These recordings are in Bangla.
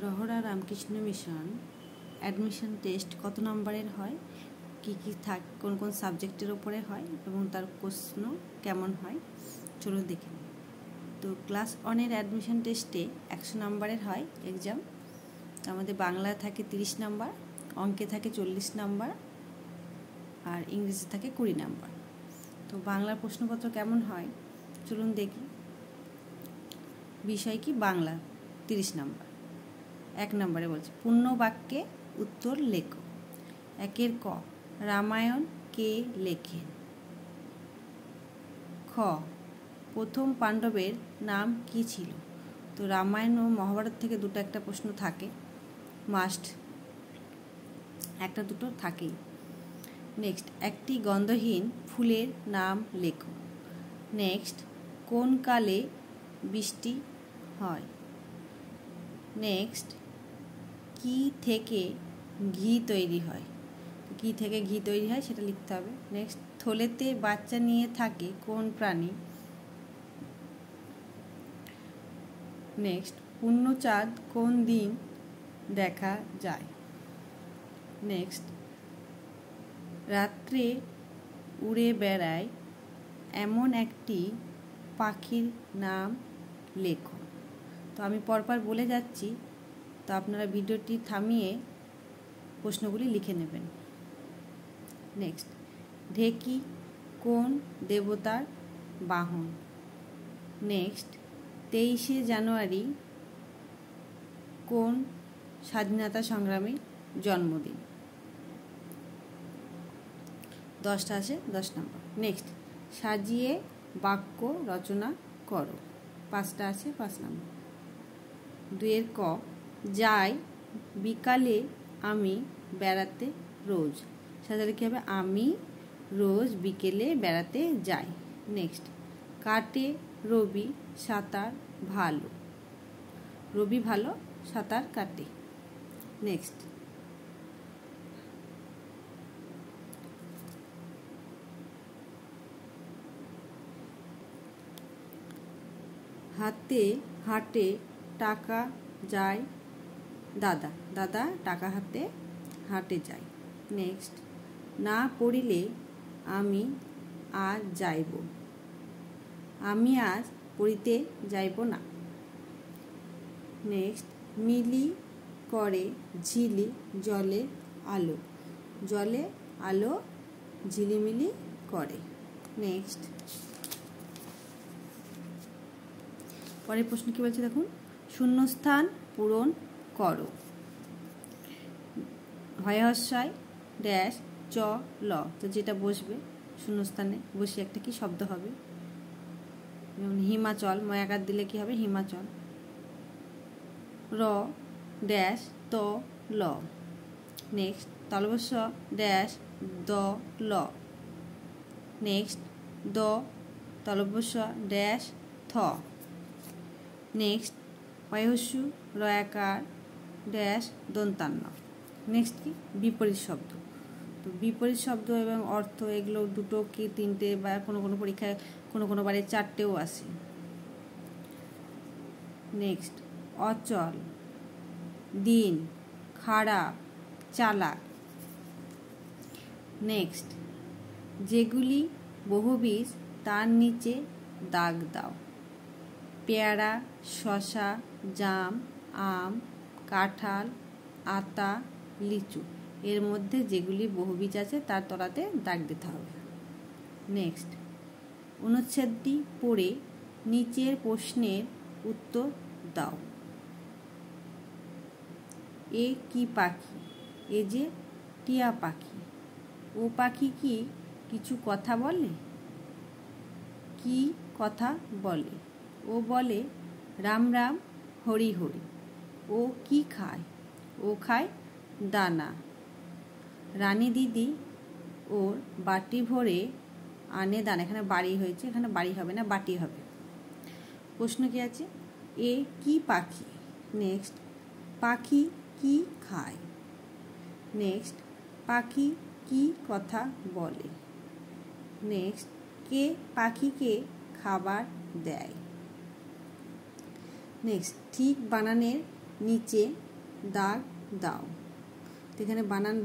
Rahara Ramakrishna mission admission test কত নম্বরের হয়, কী কী কোন কোন সাবজেক্টের ওপরে হয় এবং তার প্রশ্ন কেমন হয় চলো দেখে নিই। তো ক্লাস 1-এর অ্যাডমিশন টেস্টে 100 নম্বরের হয় এক্সাম। তো আমাদের বাংলায় থাকে 30 নম্বর, অঙ্কে থাকে 40 নম্বর আর ইংরেজি থাকে 20 নম্বর। তো বাংলার প্রশ্নপত্র কেমন হয় চলুন দেখি। বিষয় কি? বাংলা 30 নম্বর। 1 নম্বরে বলছে পূর্ণ বাক্যে উত্তর লেখো। 1-এর ক, রামায়ণ কে লেখেন? খ, প্রথম পাণ্ডবের নাম কি ছিল? তো রামায়ণ ও মহাভারত থেকে দুটো একটা প্রশ্ন থাকে, মাস্ট একটা দুটো থাকেই। নেক্সট, একটি গন্ধহীন ফুলের নাম লেখো। নেক্সট, কোন কালে বৃষ্টি হয়? নেক্সট, কি থেকে ঘি তৈরি হয়? কি থেকে ঘি তৈরি হয় সেটা লিখতে হবে। নেক্সট, থলেতে বাচ্চা নিয়ে থাকে কোন প্রাণী? নেক্সট, পূর্ণচাঁদ কোন দিন দেখা যায়? নেক্সট, রাত্রে উড়ে বেড়ায় এমন একটি পাখির নাম লেখো। তো আমি পরপর বলে যাচ্ছি, তো আপনারা ভিডিওটি থামিয়ে প্রশ্নগুলি লিখে নেবেন। নেক্সট, ঢেকি কোন দেবতার বাহন? নেক্সট, 23শে জানুয়ারি কোন স্বাধীনতা সংগ্রামীর জন্মদিন? 10টা আছে, 10 নম্বর। নেক্সট, সাজিয়ে বাক্য রচনা করো। 5টা আছে, 5 নম্বর। 2-এর ক, যাই বিকালে আমি বেড়াতে রোজ। সাজালে কী হবে? আমি রোজ বিকেলে বেড়াতে যাই। নেক্সট, কাটে রবি সাঁতার ভালো। রবি ভালো সাঁতার কাটে। নেক্সট, হাতে হাটে টাকা যায় দাদা। দাদা টাকা হাতে হাটে যায়। নেক্সট, না পড়িলে আমি আজ যাইব। আমি আজ পড়িতে যাইব না। নেক্সট, মিলি করে ঝিলি জলে আলো। জলে আলো ঝিলিমিলি করে। নেক্সট, পরের প্রশ্ন কী বলছে দেখুন, শূন্যস্থান পূরণ করো। হয়হস্যায় ড্যাশ চ ল। তো যেটা বসবে শূন্যস্থানে বসে একটা কি শব্দ হবে? যেমন হিমাচল, ময়াকার দিলে কি হবে? হিমাচল। র ড্যাশ ত ল। নেক্সট, তালবস্য ড্যাশ দ ল। নেক্সট, দ তালবস্য ড্যাশ থ। নেক্সট, হয়হস্যু রয়াকার ড্যাশ দন্তান্ন। নেক্সট কি? বিপরীত শব্দ। তো বিপরীত শব্দ এবং অর্থ এগুলো দুটো কি তিনটে বা কোনো কোনো পরীক্ষায় কোনো বারে 4টেও আসে। নেক্সট, অচল, দিন, খারাপ, চালাক। নেক্সট, যেগুলি বহুবীজ তার নিচে দাগ দাও। পেয়ারা, শশা, জাম, আম, কাঁঠাল, আতা, লিচু। এর মধ্যে যেগুলি বহুবীজ আছে তার তলাতে দাগ দিতে হবে। নেক্সট, অনুচ্ছেদটি পড়ে নিচের প্রশ্নের উত্তর দাও। এ কি পাখি? এ যে টিয়া পাখি। ও পাখি কি কিছু কথা বলে? কি কথা বলে? ও বলে রাম রাম হরি হরি। ও কি খায়? ও খায় দানা। রানী দিদি ওর বাটি ভরে আনে দানা। এখানে বাড়ি হয়েছে, এখানে বাড়ি হবে না, বাটি হবে। প্রশ্ন কি আছে? এ কি পাখি? নেক্সট, পাখি কি খায়? নেক্সট, পাখি কি কথা বলে? নেক্সট, কে পাখিকে খাবার দেয়? নেক্সট, ঠিক বানানের নিচে দাগ দাও। তো এখানে বানান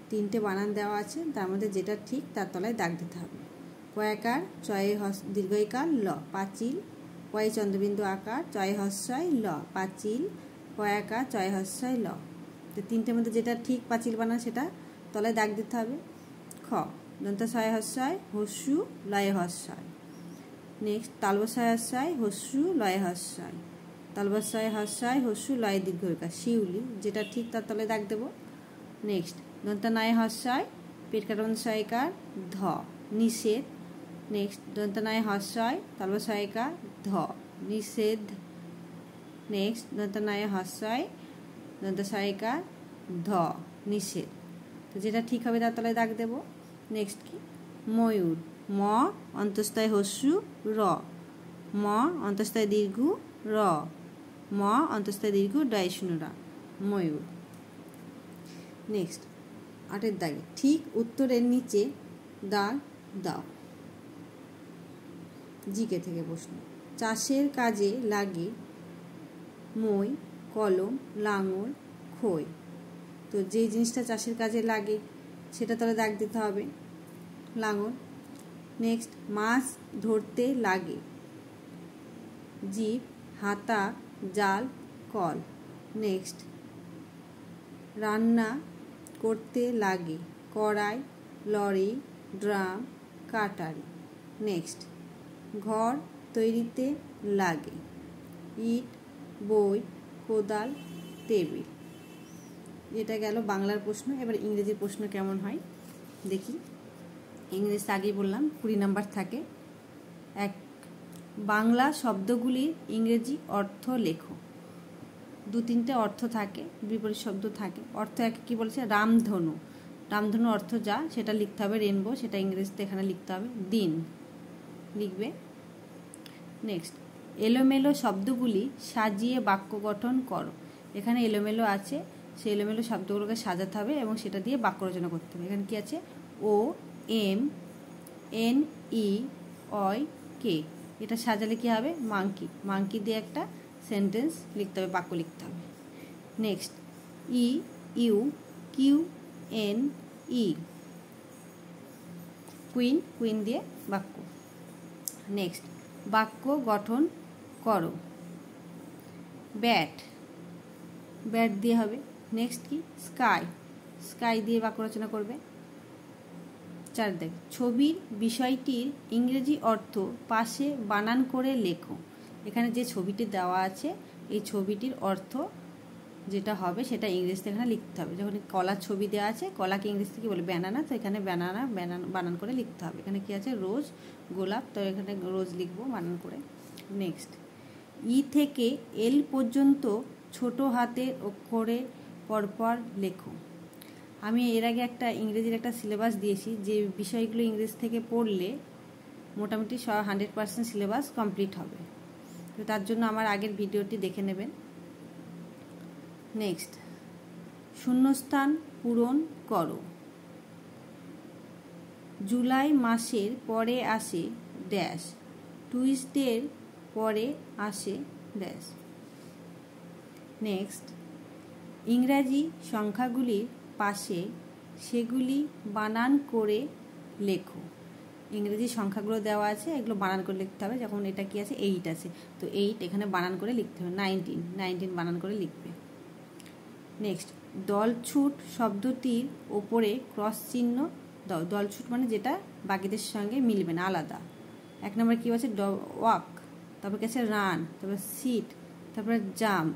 3টে বানান দেওয়া আছে, তার মধ্যে যেটা ঠিক তার তলায় দাগ দিতে হবে। পয়াকার চয়ে দীর্ঘইকার ল পাঁচিল, পয়ে চন্দ্রবিন্দু আকার চয়ে হস্যই ল পাঁচিল, পয়াকার চয়ে হস্যই ল। তো 3টের মধ্যে যেটা ঠিক পাঁচিল বানান সেটা তলায় দাগ দিতে হবে। খ দন্ত ছয় হস্যই হস্যু লয়ে হস্যই। নেক্সট তালবস্যয় হস্যই হস্যু লয়ে হস্যই, তালবস্যয় হস্যই হস্যু লয়ে দীর্ঘইকার শিউলি, যেটা ঠিক তার তলায় দাগ দেবো। নেক্সট দন্ত নয় হস্যই পেট কাটন ছয়কার ধ নিষেধ। নেক্সট দন্ত নয় হস্যই তালবস্যয়কার ধ নিষেধ। নেক্সট দন্ত নয় হস্যই দন্ত ছয়কার ধ নিষেধ। তো যেটা ঠিক হবে তার তলায় দাগ দেবো। নেক্সট কি ময়ূর, ম অন্তস্থয় হস্যু র, ম অন্তস্থয় দীর্ঘ র, ম অন্তস্থয় দীর্ঘ ডয় শূন্য রা, ময়ূর। নেক্সট 8এর দাগে ঠিক উত্তরের নিচে দাগ দাও। জিকে থেকে প্রশ্ন, চাষের কাজে লাগে মই, কলম, লাঙল, খই। তো যে জিনিসটা চাষের কাজে লাগে সেটা তাহলে দাগ দিতে হবে, লাঙল। নেক্সট মাছ ধরতে লাগে জিপ, হাতা, জাল, কল। নেক্সট রান্না করতে লাগে কড়াই, লরি, ড্রাম, কাটারি। নেক্সট ঘর তৈরিতে লাগে ইট, বই, কোদাল, টেবিল। এটা গেল বাংলার প্রশ্ন। এবার ইংরেজি প্রশ্ন কেমন হয় দেখি। ইংরেজি আগেই বললাম 20 নাম্বার থাকে। 1 বাংলা শব্দগুলির ইংরেজি অর্থ লেখো। 2-3টে অর্থ থাকে, বিপরীত শব্দ থাকে। অর্থ একে কী বলেছে, রামধনু। রামধনু অর্থ যা, সেটা লিখতে হবে। রেনবো সেটা ইংরেজিতে এখানে লিখতে হবে। দিন লিখবে। নেক্সট এলোমেলো শব্দগুলি সাজিয়ে বাক্য গঠন করো। এখানে এলোমেলো আছে, সেই এলোমেলো শব্দগুলোকে সাজাতে হবে এবং সেটা দিয়ে বাক্য রচনা করতে হবে। এখানে কি আছে, ও এম এন ই অয় কে, এটা সাজালে কি হবে, মাংকি। মাংকি দিয়ে একটা সেন্টেন্স লিখতে হবে, বাক্য লিখতে হবে। Next E U Q N E, queen, queen দিয়ে বাক্য। নেক্সট বাক্য গঠন করো, ব্যাট, ব্যাট দিয়ে হবে। নেক্সট কি স্কাই, স্কাই দিয়ে বাক্য রচনা করবে। 4 দেখ ছবির বিষয়টির ইংরেজি অর্থ পাশে বানান করে লেখো। এখানে যে ছবিটি দেওয়া আছে এই ছবিটির অর্থ যেটা হবে সেটা ইংরেজিতে এখানে লিখতে হবে। যখন কলার ছবি দেওয়া আছে, কলাকে ইংরেজিতে কি বলে, ব্যানানা, তো এখানে ব্যানানা বানান করে লিখতে হবে। এখানে কি আছে, রোজ, গোলাপ, তো এখানে রোজ লিখবো বানান করে। নেক্সট ই থেকে এল পর্যন্ত ছোট হাতের অক্ষরে পরপর লেখো। আমি এর আগে একটা ইংরেজির একটা সিলেবাস দিয়েছি, যে বিষয়গুলো ইংরেজি থেকে পড়লে মোটামুটি 100% সিলেবাস কমপ্লিট হবে। তো তার জন্য আমার আগের ভিডিওটি দেখে নেবেন। নেক্সট শূন্যস্থান পূরণ করো। জুলাই মাসের পরে আসে ড্যাশ, টুইসডের পরে আসে ড্যাশ। নেক্সট ইংরাজি সংখ্যাগুলির পাশে সেগুলি বানান করে লেখো। ইংরেজি সংখ্যাগুলো দেওয়া আছে, এগুলো বানান করে লিখতে হবে। যখন এটা কি আছে, 8 আছে, তো 8 এখানে বানান করে লিখতে হবে। 19 বানান করে লিখবে। নেক্সট দলছুট শব্দটির ওপরে ক্রস চিহ্ন দাও। দলছুট মানে যেটা বাকিদের সঙ্গে মিলবে না, আলাদা। 1 নম্বর কি আছে, ওয়াক, তারপর কি আছে রান, তারপর সিট, তারপরে জাম্প।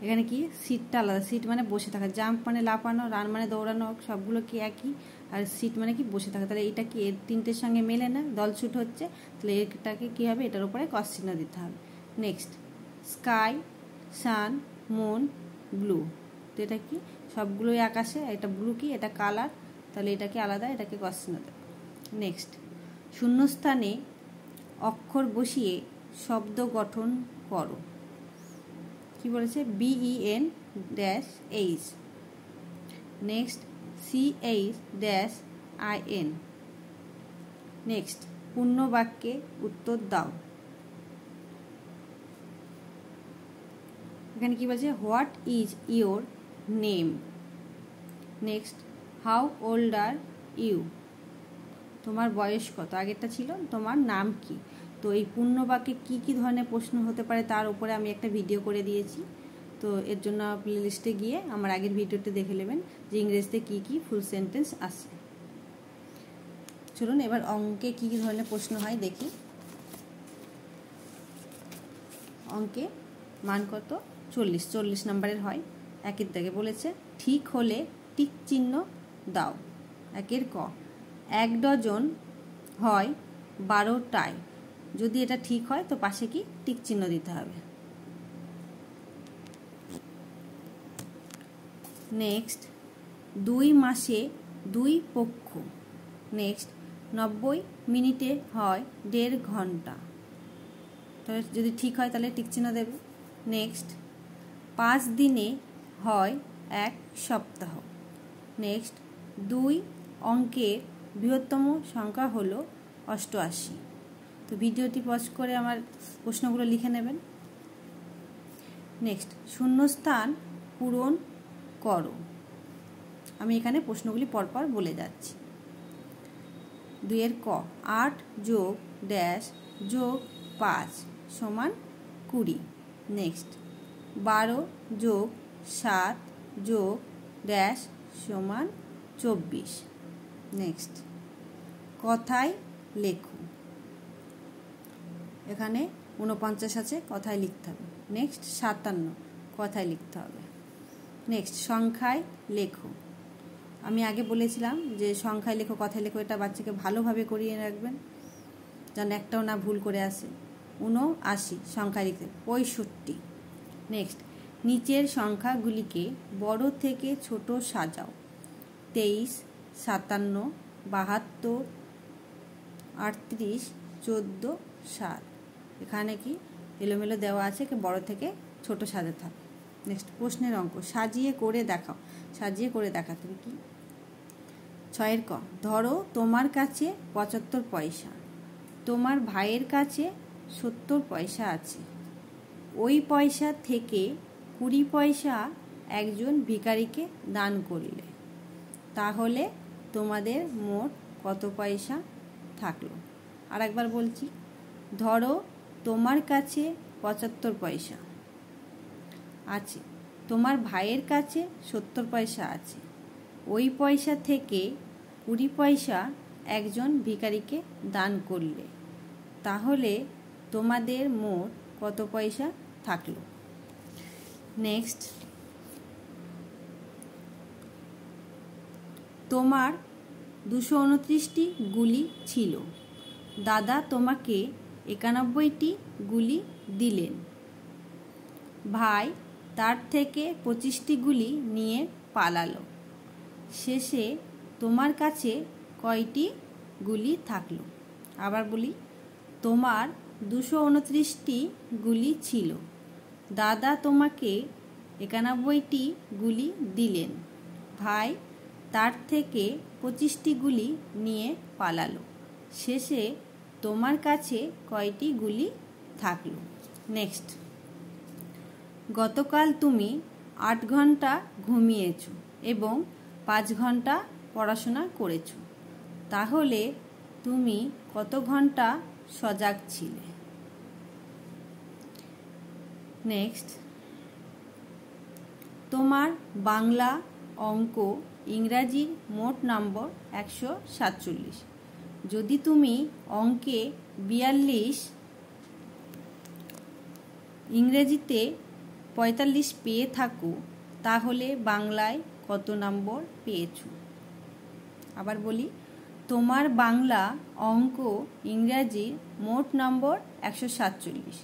এখানে কি সিটটা আলাদা, সিট মানে বসে থাকা, জাম্প মানে লাফানো, রান মানে দৌড়ানো, সবগুলো কি একই। আর সিট মানে কি বসে থাকা। তাহলে এটা কি এর 3টের সঙ্গে মেলে না, দলছুট হচ্ছে, তাহলে এটাকে কি হবে, এটার উপরে ক্রস চিহ্ন দিতে হবে। নেক্সট স্কাই, সান, মুন, ব্লু, তো এটা কি সবগুলোই আকাশে, এটা ব্লু কি, এটা কালার, তাহলে এটাকে আলাদা, এটাকে ক্রস চিহ্ন দেবে। নেক্সট শূন্যস্থানে অক্ষর বসিয়ে শব্দ গঠন করো। কি বলেছে, BEN -H, next CH -IN। Next পূর্ণ বাক্যে উত্তর দাও। এখানে কি বলছে, what is your name. Next, how old are you, তোমার বয়স কত। আগেরটা ছিল তোমার নাম কি। তো এই পূর্ণ বাক্যে কী কী ধরনের প্রশ্ন হতে পারে তার উপরে আমি একটা ভিডিও করে দিয়েছি। তো এর জন্য প্লেলিস্টে গিয়ে আমার আগের ভিডিওটি দেখে নেবেন যে ইংরেজিতে কী কী ফুল সেন্টেন্স আসে। চলুন এবার অঙ্কে কী কী ধরনের প্রশ্ন হয় দেখি। অঙ্কে মান কত, 40 নম্বরের হয়। একের দাগে বলেছে ঠিক হলে টিক চিহ্ন দাও। একের ক, 1 ডজন হয় 12টায়, যদি এটা ঠিক হয় তো পাশে কি টিক চিহ্ন দিতে হবে। নেক্সট, 2 মাসে 2 পক্ষ। নেক্সট, 90 মিনিটে হয় 1.5 ঘন্টা, তাহলে যদি ঠিক হয় তাহলে টিক চিহ্ন দেবে। নেক্সট, 5 দিনে হয় 1 সপ্তাহ। নেক্সট, 2 অঙ্কের বৃহত্তম সংখ্যা হলো 88। তো ভিডিওটি পজ করে আমার প্রশ্নগুলো লিখে নেবেন। নেক্সট, শূন্যস্থান পূরণ করো। আমি এখানে প্রশ্নগুলি পরপর বলে যাচ্ছি। 2 এর ক, 8 যোগ ড্যাশ যোগ 5 সমান 20। নেক্সট, 12 যোগ 7 যোগ ড্যাশ সমান 24। নেক্সট, কথায় লেখো। এখানে 49 আছে, কথায় লিখতে হবে। নেক্সট, 57 কথায় লিখতে হবে। নেক্সট, সংখ্যায় লেখো। আমি আগে বলেছিলাম যে সংখ্যায় লেখো কথায় লেখো, এটা বাচ্চাকে ভালোভাবে করিয়ে রাখবেন যেন একটাও না ভুল করে আসে। 79 সংখ্যায় লিখতে, 65। নেক্সট, নিচের সংখ্যাগুলিকে বড় থেকে ছোট সাজাও। 23, 57, 72, 38, 14, 7। এখানে কি এলোমেলো দেওয়া আছে, বড় থেকে ছোট সাজাতে হবে। নেক্সট, প্রশ্নের অঙ্ক, সাজিয়ে করে দেখাও। সাজিয়ে করে দেখাতে হবে কি। 6 এর ক, ধরো তোমার কাছে 75 পয়সা, তোমার ভাইয়ের কাছে 70 পয়সা আছে, ওই পয়সা থেকে 20 পয়সা একজন ভিখারিকে দান করলে, তাহলে তোমাদের মোট কত পয়সা থাকলো। আর একবার বলছি, ধরো তোমার কাছে 75 পয়সা আছে, তোমার ভাইয়ের কাছে 70 পয়সা আছে, ওই পয়সা থেকে 20 পয়সা একজন ভিখারিকে দান করলে, তাহলে তোমাদের মোট কত পয়সা থাকলো। নেক্সট, তোমার 229টি গুলি ছিল, দাদা তোমাকে 91টি গুলি দিলেন, ভাই তার থেকে 25টি গুলি নিয়ে পালালো, শেষে তোমার কাছে কয়টি গুলি থাকলো। আবার বলি, তোমার 229টি গুলি ছিল, দাদা তোমাকে 91টি গুলি দিলেন, ভাই তার থেকে 25টি গুলি নিয়ে পালালো, শেষে তোমার কাছে কয়টি গুলি থাকলো। নেক্সট, গতকাল তুমি 8 ঘন্টা ঘুমিয়েছো এবং 5 ঘন্টা পড়াশোনা করেছো, তাহলে তুমি কত ঘন্টা সজাগ ছিলে। নেক্সট, তোমার বাংলা, অঙ্ক, ইংরাজির মোট নম্বর 147। যদি তুমি অঙ্কে 42, ইংরেজিতে 45 পেয়ে থাকো, তাহলে বাংলায় কত নম্বর পেয়েছো। আবার বলি, তোমার বাংলা, অঙ্ক, ইংরাজির মোট নম্বর 147।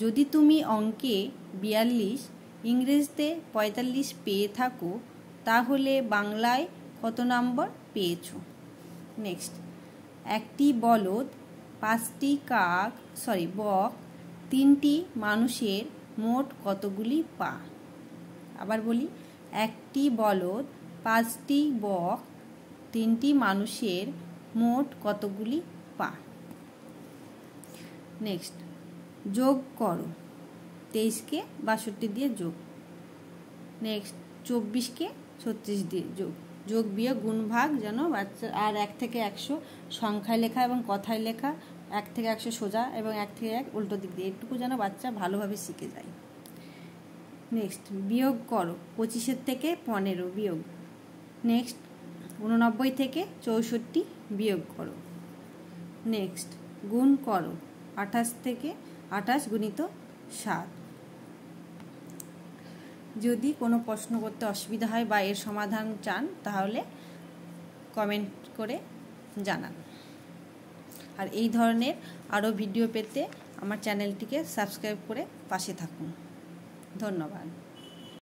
যদি তুমি অঙ্কে 42, ইংরেজিতে 45 পেয়ে থাকো, তাহলে বাংলায় কত নম্বর পেয়েছো। নেক্সট, একটি বলদ, 5টি বক, 3টি মানুষের মোট কতগুলি পা। আবার বলি, একটি বলদ, 5টি বক, 3টি মানুষের মোট কতগুলি পা। নেক্সট, যোগ করো। 23কে 62 দিয়ে যোগ। নেক্সট 24কে 36 দিয়ে যোগ। যোগ বিয়োগ গুণ ভাগ যেন বাচ্চা আর 1 থেকে 100 সংখ্যায় লেখা এবং কথায় লেখা, 1 থেকে 100 সোজা এবং 1 থেকে 1 উল্টো দিক দিয়ে, এটুকু যেন বাচ্চা ভালোভাবে শিখে যায়। নেক্সট বিয়োগ করো 25 থেকে 15 বিয়োগ। নেক্সট 89 থেকে 64 বিয়োগ করো। নেক্সট গুণ করো 28 থেকে 28 গুণিত 7। যদি কোনো প্রশ্ন করতে অসুবিধা হয় বা এর সমাধান চান তাহলে কমেন্ট করে জানান। আর এই ধরনের আরও ভিডিও পেতে আমার চ্যানেলটিকে সাবস্ক্রাইব করে পাশে থাকুন। ধন্যবাদ।